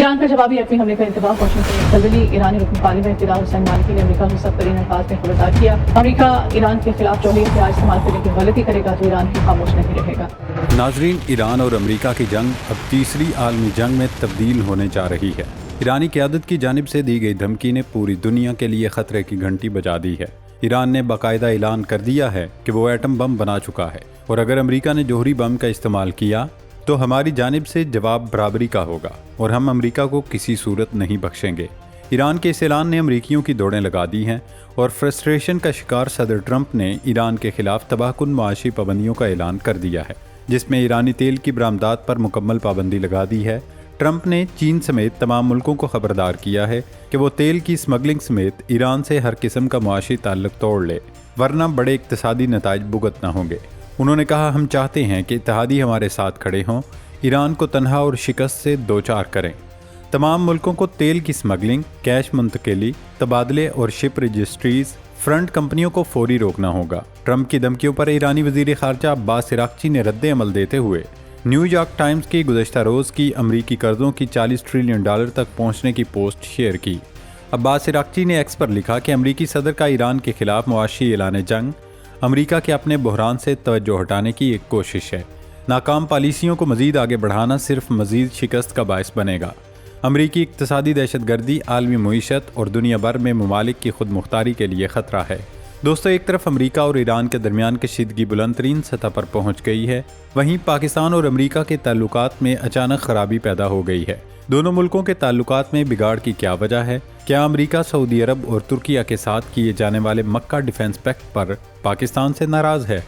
Iran का जवाबी एटमी हमले का इंतबाह वाशिंगटन ने कल ईरानी रुकन पार्लियामेंट फिदा हुसैन मालिकी ने अमेरिका को सख्त तरीन अल्फाज में खबरदार किया। अमेरिका ईरान के खिलाफ जौहरी हथियार इस्तेमाल करने की गलती करेगा तो ईरान भी खामोश नहीं रहेगा। नाजरीन, ईरान और अमेरिका की जंग अब तीसरी आलमी जंग में तब्दील होने जा रही है। ईरानी क़यादत की जानिब से दी गई धमकी ने पूरी दुनिया के लिए खतरे की घंटी बजा दी है। ईरान ने बाकायदा ऐलान कर दिया है कि वो एटम बम बना चुका है और अगर अमेरिका ने जौहरी बम का इस्तेमाल किया तो हमारी जानिब से जवाब बराबरी का होगा और हम अमेरिका को किसी सूरत नहीं बख्शेंगे। ईरान के इस ऐलान ने अमेरिकियों की दौड़ें लगा दी हैं और फ्रस्ट्रेशन का शिकार सदर ट्रंप ने ईरान के खिलाफ तबाहकुन मुआशी पाबंदियों का ऐलान कर दिया है, जिसमें ईरानी तेल की बरामदात पर मुकम्मल पाबंदी लगा दी है। ट्रंप ने चीन समेत तमाम मुल्कों को खबरदार किया है कि वो तेल की स्मगलिंग समेत ईरान से हर किस्म का मुआशी ताल्लुक तोड़ ले, वरना बड़े इक्तसादी नताइज भुगतना होंगे। उन्होंने कहा, हम चाहते हैं कि इत्तेहादी हमारे साथ खड़े हों, ईरान को तनहा और शिकस्त से दो चार करें। तमाम मुल्कों को तेल की स्मगलिंग, कैश मुंतकिली, तबादले और शिप रजिस्ट्रीज फ्रंट कंपनियों को फौरी रोकना होगा। ट्रंप की धमकियों पर ईरानी वज़ीर ख़ारजा अब्बास इराक़ची ने रद्द अमल देते हुए न्यूयॉर्क टाइम्स की गुज़श्ता रोज़ की अमरीकी कर्ज़ों की $40 ट्रिलियन तक पहुँचने की पोस्ट शेयर की। अब्बास इराक़ची ने एक्स पर लिखा कि अमरीकी सदर का ईरान के खिलाफ मुआशी ऐलान जंग अमरीका के अपने बहरान से तवज्जो हटाने की एक कोशिश है। नाकाम पॉलिसियों को मज़ीद आगे बढ़ाना सिर्फ मज़ीद शिकस्त का बायस बनेगा। अमरीकी इक्तसादी दहशतगर्दी आलमी मईशत और दुनिया भर में ममालिक की खुद मुख्तारी के लिए ख़तरा है। दोस्तों, एक तरफ अमरीका और ईरान के दरमियान कशीदगी बुलंद तरीन सतह पर पहुँच गई है, वहीं पाकिस्तान और अमरीका के ताल्लुकात में अचानक खराबी पैदा हो गई है। दोनों मुल्कों के ताल्लुकात में बिगाड़ की क्या वजह है? क्या अमरीका सऊदी अरब और तुर्किया के साथ किए जाने वाले मक्का डिफेंस पैक्ट पर पाकिस्तान से नाराज़ है,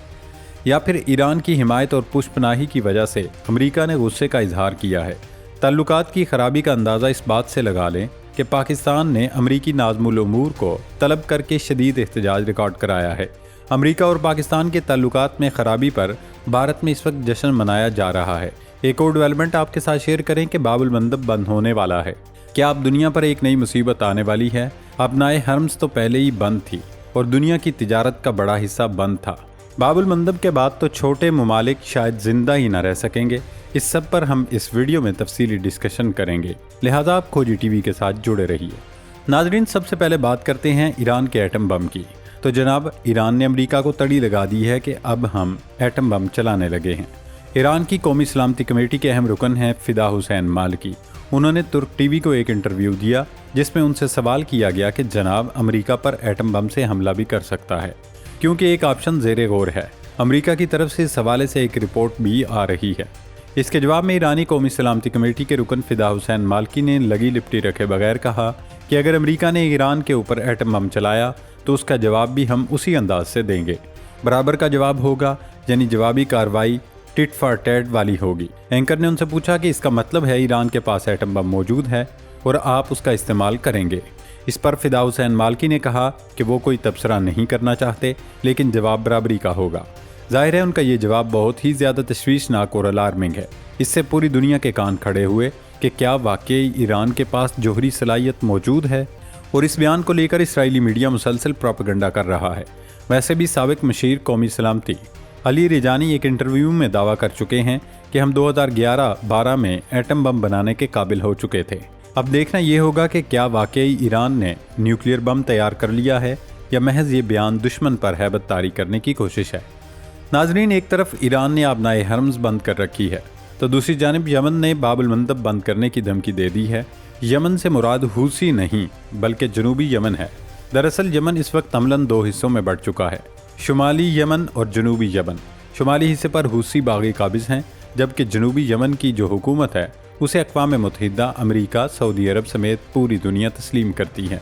या फिर ईरान की हिमायत और पुष्पनाही की वजह से अमरीका ने गुस्से का इजहार किया है? ताल्लुकात की खराबी का अंदाज़ा इस बात से लगा लें कि पाकिस्तान ने अमरीकी नाज़मुल उमूर को तलब करके शदीद एहतजाज रिकॉर्ड कराया है। अमरीका और पाकिस्तान के ताल्लुकात में खराबी पर भारत में इस वक्त जश्न मनाया जा रहा है। एक और डेवलपमेंट आपके साथ शेयर करें कि बाबुल मंदब बंद होने वाला है। क्या अब दुनिया पर एक नई मुसीबत आने वाली है? अपनाए हरम्स तो पहले ही बंद थी और दुनिया की तिजारत का बड़ा हिस्सा बंद था। बाबुल मंदब के बाद तो छोटे ममालिक शायद जिंदा ही न रह सकेंगे। इस सब पर हम इस वीडियो में तफसीली डिस्कशन करेंगे, लिहाजा आप खोजी टीवी के साथ जुड़े रहिए। नाजरीन, सबसे पहले बात करते हैं ईरान के एटम बम की। तो जनाब, ईरान ने अमरीका को तड़ी लगा दी है कि अब हम एटम बम चलाने लगे हैं। ईरान की कौमी सलामती कमेटी के अहम रुकन हैं फिदा हुसैन मालिकी। उन्होंने तुर्क टीवी को एक इंटरव्यू दिया जिसमें उनसे सवाल किया गया कि जनाब, अमेरिका पर एटम बम से हमला भी कर सकता है, क्योंकि एक ऑप्शन ज़ेरे गौर है। अमेरिका की तरफ से इस हवाले से एक रिपोर्ट भी आ रही है। इसके जवाब में ईरानी कौमी सलामती कमेटी के रुकन फिदा हुसैन मालिकी ने लगी लिपटी रखे बगैर कहा कि अगर अमेरिका ने ईरान के ऊपर एटम बम चलाया तो उसका जवाब भी हम उसी अंदाज से देंगे। बराबर का जवाब होगा, यानी जवाबी कार्रवाई टिट फॉर टैट वाली होगी। एंकर ने उनसे पूछा कि इसका मतलब है ईरान के पास एटम बम मौजूद है और आप उसका इस्तेमाल करेंगे। इस पर फिदा हुसैन मालिकी ने कहा कि वो कोई तबसरा नहीं करना चाहते, लेकिन जवाब बराबरी का होगा। जाहिर है उनका ये जवाब बहुत ही ज़्यादा तशवीशनाक और अलार्मिंग है। इससे पूरी दुनिया के कान खड़े हुए कि क्या वाकई ईरान के पास जौहरी सलाहियत मौजूद है, और इस बयान को लेकर इसराइली मीडिया मुसलसल प्रोपेगेंडा कर रहा है। वैसे भी साबिक मशीर कौमी सलामती अली रिजानी एक इंटरव्यू में दावा कर चुके हैं कि हम 2011-12 में एटम बम बनाने के काबिल हो चुके थे। अब देखना ये होगा कि क्या वाकई ईरान ने न्यूक्लियर बम तैयार कर लिया है या महज ये बयान दुश्मन पर हैबत तारी करने की कोशिश है। नाजरीन, एक तरफ ईरान ने अपनाए हरम्स बंद कर रखी है तो दूसरी जानिब यमन ने बाबुल मंदब बंद करने की धमकी दे दी है। यमन से मुराद हूसी नहीं बल्कि जनूबी यमन है। दरअसल यमन इस वक्त अमलन दो हिस्सों में बढ़ चुका है, शुमाली यमन और जनूबी यमन। शुमाली हिस्से पर हूसी बागी काबिज हैं, जबकि जनूबी यमन की जो हुकूमत है उसे अक़वाम मुत्तहिदा, अमेरिका, सऊदी अरब समेत पूरी दुनिया तस्लीम करती है।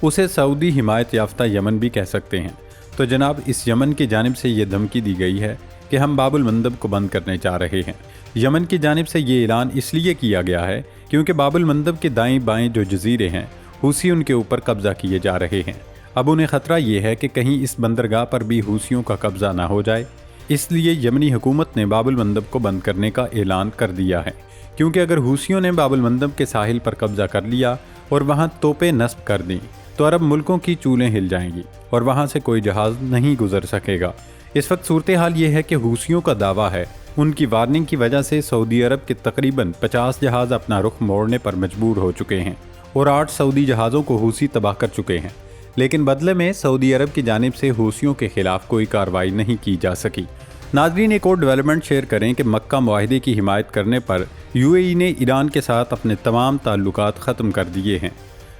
उसे सऊदी हिमायत याफ्ता यमन भी कह सकते हैं। तो जनाब, इस यमन की जानिब से ये धमकी दी गई है कि हम बाबुल मंदब को बंद करने जा रहे हैं। यमन की जानिब से ये ऐलान इसलिए किया गया है क्योंकि बाबुल मंदब के दाएं बाएं जो जजीरे हैं हूसी उनके ऊपर कब्जा किए जा रहे हैं। अब उन्हें ख़तरा ये है कि कहीं इस बंदरगाह पर भी हूसियों का कब्जा ना हो जाए, इसलिए यमनी हुकूमत ने बाबुल मंदब को बंद करने का ऐलान कर दिया है। क्योंकि अगर हूसियों ने बाबुल मंदब के साहिल पर कब्जा कर लिया और वहाँ तोपें नस्ब कर दी तो अरब मुल्कों की चूलें हिल जाएंगी और वहाँ से कोई जहाज़ नहीं गुजर सकेगा। اس وقت صورتحال یہ ہے کہ حوثیوں کا دعویٰ ہے ان کی وارننگ کی وجہ سے سعودی عرب کے تقریباً 50 جہاز اپنا رخ موڑنے پر مجبور ہو چکے ہیں اور 8 سعودی جہازوں کو حوثی تباہ کر چکے ہیں، لیکن بدلے میں سعودی عرب کی جانب سے حوثیوں کے خلاف کوئی کارروائی نہیں کی جا سکی۔ ناظرین، ایک اور ڈیولپمنٹ شیئر کریں کہ مکہ معاہدے کی حمایت کرنے پر UAE نے ایران کے ساتھ اپنے تمام تعلقات ختم کر دیے ہیں۔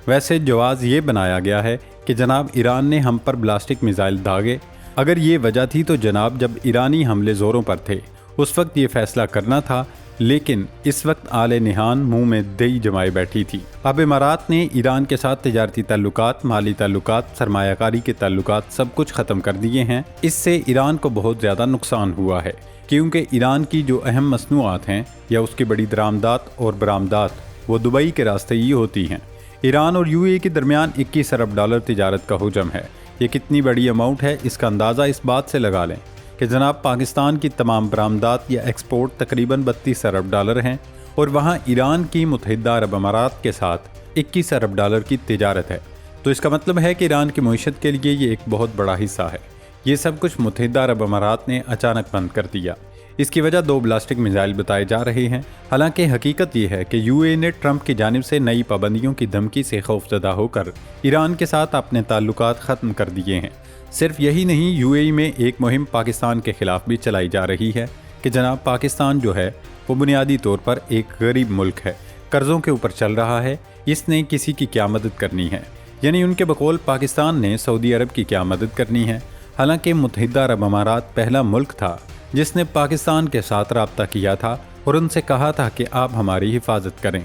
ویسے جواز یہ بنایا گیا ہے کہ جناب ایران نے ہم پر بلاسٹک میزائل داغے۔ اگر یہ وجہ تھی تو جناب جب ایرانی حملے زوروں پر تھے اس وقت یہ فیصلہ کرنا تھا، لیکن اس وقت آل نہان منہ میں دہی جمائے بیٹھی تھی۔ اب امارات نے ایران کے ساتھ تجارتی تعلقات، مالی تعلقات، سرمایہ کاری کے تعلقات سب کچھ ختم کر دیے ہیں۔ اس سے ایران کو بہت زیادہ نقصان ہوا ہے، کیونکہ ایران کی جو اہم مصنوعات ہیں یا اس کی بڑی درآمدات اور برآمدات وہ دبئی کے راستے ہی ہوتی ہیں۔ ایران اور UAE کے درمیان 21 ارب ڈالر تجارت کا حجم ہے۔ یہ کتنی بڑی اماؤنٹ ہے اس کا اندازہ اس بات سے لگا لیں کہ جناب پاکستان کی تمام برآمدات یا ایکسپورٹ تقریباً 32 ارب ڈالر ہیں، اور وہاں ایران کی متحدہ عرب امارات کے ساتھ 21 ارب ڈالر کی تجارت ہے۔ تو اس کا مطلب ہے کہ ایران کی معیشت کے لیے یہ ایک بہت بڑا حصہ ہے۔ یہ سب کچھ متحدہ عرب امارات نے اچانک بند کر دیا۔ اس کی وجہ 2 بلاسٹک میزائل بتائے جا رہے ہیں، حالانکہ حقیقت یہ ہے کہ UAE نے ٹرمپ کی جانب سے نئی پابندیوں کی دھمکی سے خوفزدہ ہو کر ایران کے ساتھ اپنے تعلقات ختم کر دیے ہیں۔ صرف یہی نہیں، UAE میں ایک مہم پاکستان کے خلاف بھی چلائی جا رہی ہے کہ جناب پاکستان جو ہے وہ بنیادی طور پر ایک غریب ملک ہے، قرضوں کے اوپر چل رہا ہے، اس نے کسی کی کیا مدد کرنی ہے؟ یعنی ان کے بقول پاکستان نے سعودی عرب کی کیا مدد کرنی ہے؟ حالانکہ متحدہ عرب امارات پہلا ملک تھا جس نے پاکستان کے ساتھ رابطہ کیا تھا اور ان سے کہا تھا کہ آپ ہماری حفاظت کریں،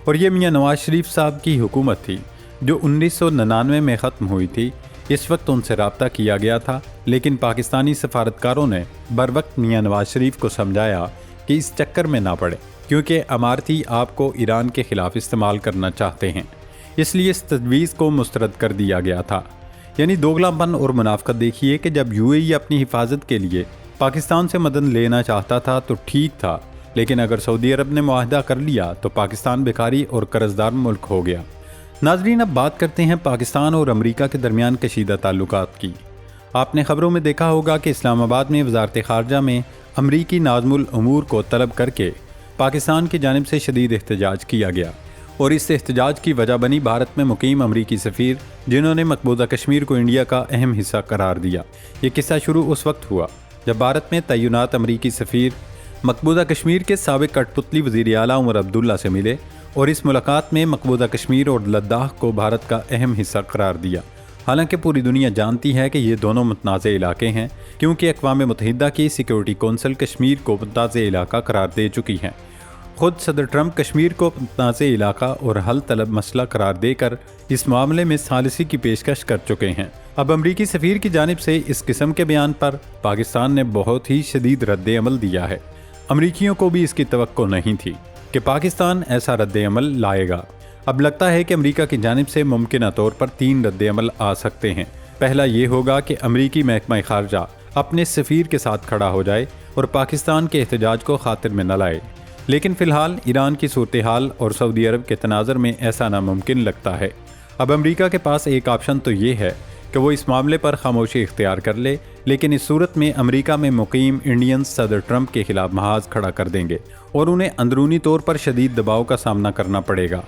اور یہ میاں نواز شریف صاحب کی حکومت تھی جو 1999 میں ختم ہوئی تھی۔ اس وقت ان سے رابطہ کیا گیا تھا، لیکن پاکستانی سفارتکاروں نے بروقت میاں نواز شریف کو سمجھایا کہ اس چکر میں نہ پڑے، کیونکہ اماراتی آپ کو ایران کے خلاف استعمال کرنا چاہتے ہیں، اس لیے اس تجویز کو مسترد کر دیا گیا تھا۔ یعنی دوگلا پن اور منافقت دیکھیے کہ جب UAE اپنی حفاظت کے لیے پاکستان سے مدد لینا چاہتا تھا تو ٹھیک تھا، لیکن اگر سعودی عرب نے معاہدہ کر لیا تو پاکستان بھکاری اور قرضدار ملک ہو گیا۔ ناظرین، اب بات کرتے ہیں پاکستان اور امریکہ کے درمیان کشیدہ تعلقات کی۔ آپ نے خبروں میں دیکھا ہوگا کہ اسلام آباد میں وزارت خارجہ میں امریکی ناظم الامور کو طلب کر کے پاکستان کی جانب سے شدید احتجاج کیا گیا، اور اس احتجاج کی وجہ بنی بھارت میں مقیم امریکی سفیر، جنہوں نے مقبوضہ کشمیر کو انڈیا کا اہم حصہ قرار دیا۔ یہ قصہ شروع اس وقت ہوا جب بھارت میں تعینات امریکی سفیر مقبوضہ کشمیر کے سابق کٹ پتلی وزیر اعلیٰ عمر عبداللہ سے ملے، اور اس ملاقات میں مقبوضہ کشمیر اور لداخ کو بھارت کا اہم حصہ قرار دیا۔ حالانکہ پوری دنیا جانتی ہے کہ یہ دونوں متنازع علاقے ہیں، کیونکہ اقوام متحدہ کی سیکیورٹی کونسل کشمیر کو متنازع علاقہ قرار دے چکی ہے۔ خود صدر ٹرمپ کشمیر کو متنازع علاقہ اور حل طلب مسئلہ قرار دے کر اس معاملے میں ثالثی کی پیشکش کر چکے ہیں۔ اب امریکی سفیر کی جانب سے اس قسم کے بیان پر پاکستان نے بہت ہی شدید رد عمل دیا ہے۔ امریکیوں کو بھی اس کی توقع نہیں تھی کہ پاکستان ایسا رد عمل لائے گا۔ اب لگتا ہے کہ امریکہ کی جانب سے ممکنہ طور پر 3 رد عمل آ سکتے ہیں۔ پہلا یہ ہوگا کہ امریکی محکمہ خارجہ اپنے سفیر کے ساتھ کھڑا ہو جائے اور پاکستان کے احتجاج کو خاطر میں نہ لائے، لیکن فی الحال ایران کی صورتحال اور سعودی عرب کے تناظر میں ایسا ناممکن لگتا ہے۔ اب امریکہ کے پاس ایک آپشن تو یہ ہے کہ وہ اس معاملے پر خاموشی اختیار کر لے، لیکن اس صورت میں امریکہ میں مقیم انڈینز صدر ٹرمپ کے خلاف محاذ کھڑا کر دیں گے اور انہیں اندرونی طور پر شدید دباؤ کا سامنا کرنا پڑے گا۔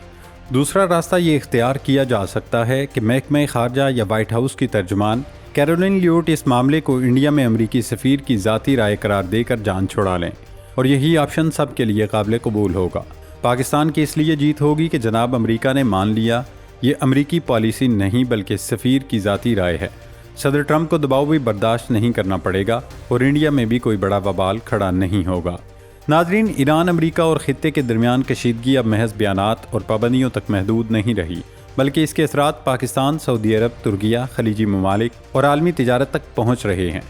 دوسرا راستہ یہ اختیار کیا جا سکتا ہے کہ محکمہ خارجہ یا وائٹ ہاؤس کی ترجمان کیرولین لیوٹ اس معاملے کو انڈیا میں امریکی سفیر کی ذاتی رائے قرار دے کر جان چھڑا لیں، اور یہی آپشن سب کے لیے قابل قبول ہوگا۔ پاکستان کی اس لیے جیت ہوگی کہ جناب امریکہ نے مان لیا یہ امریکی پالیسی نہیں بلکہ سفیر کی ذاتی رائے ہے۔ صدر ٹرمپ کو دباؤ بھی برداشت نہیں کرنا پڑے گا اور انڈیا میں بھی کوئی بڑا وبال کھڑا نہیں ہوگا۔ ناظرین، ایران، امریکہ اور خطے کے درمیان کشیدگی اب محض بیانات اور پابندیوں تک محدود نہیں رہی، بلکہ اس کے اثرات پاکستان، سعودی عرب، ترکیہ، خلیجی ممالک اور عالمی تجارت تک پہنچ رہے ہیں۔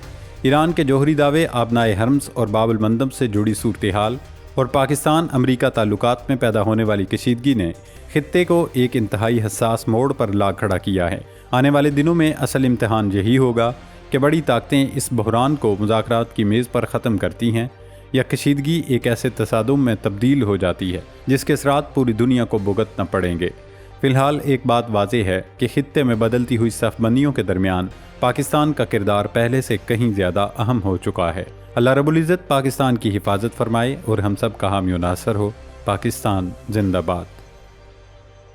ایران کے جوہری دعوے، آبنائے حرمز اور باب المندب سے جڑی صورتحال اور پاکستان امریکہ تعلقات میں پیدا ہونے والی کشیدگی نے خطے کو ایک انتہائی حساس موڑ پر لا کھڑا کیا ہے۔ آنے والے دنوں میں اصل امتحان یہی ہوگا کہ بڑی طاقتیں اس بحران کو مذاکرات کی میز پر ختم کرتی ہیں یا کشیدگی ایک ایسے تصادم میں تبدیل ہو جاتی ہے جس کے اثرات پوری دنیا کو بھگتنا پڑیں گے۔ فی الحال ایک بات واضح ہے کہ خطے میں بدلتی ہوئی صف بندیوں کے درمیان پاکستان کا کردار پہلے سے کہیں زیادہ اہم ہو چکا ہے۔ اللہ رب العزت پاکستان کی حفاظت فرمائے اور ہم سب کا حامی و ناصر ہو۔ پاکستان زندہ باد۔